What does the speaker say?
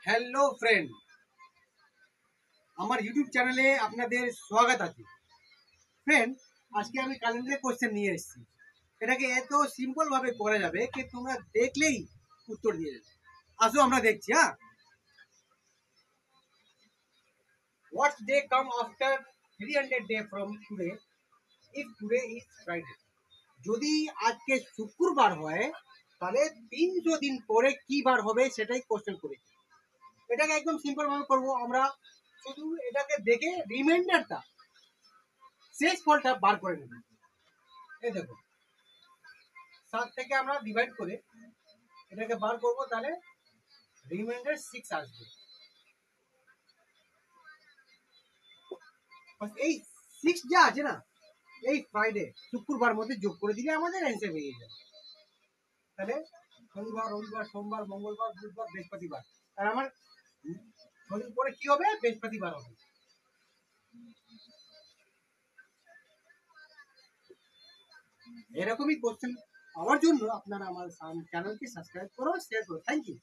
Hello friend, আমার YouTube চ্যানেলে আপনাদের স্বাগত আছে। ফ্রেন্ড, আজকে আমি ক্যালেন্ডারে কোশ্চেন নিয়ে এসেছি। এটাকে এত সিম্পল ভাবে করা যাবে কি তোমরা দেখলেই উত্তর দিয়ে দেবে। আসো আমরা দেখছি। হ্যাঁ, what's day come after 300 day from today if today is Friday? যদি আজকে শুক্রবার হয় তাহলে 300 দিন পরে কি বার হবে সেটাই কোশ্চেন করেছি। এটাকে একদম সিম্পল ভাবে করবো আমরা। শুধু এটাকে দেখে রিমাইন্ডারটা শেষ ফলটা বার করে নেব। এই দেখো, 7 থেকে আমরা ডিভাইড করে এটাকে বার করব, তাহলে রিমাইন্ডার 6 আসবে। এই 6 যা আছে না, এই ফ্রাইডে শুক্রবার মধ্যে যোগ করে দিলে আমাদের অ্যান্সার হয়ে যাবে। তাহলে শনিবার, রবিবার, সোমবার, মঙ্গলবার, বুধবার, বৃহস্পতিবার। আর আমার শনির পরে কি হবে? বৃহস্পতিবার হবে। এরকমই কোশ্চেন পাওয়ার জন্য আপনারা আমার চ্যানেলকে সাবস্ক্রাইব করো, শেয়ার করো। Thank you.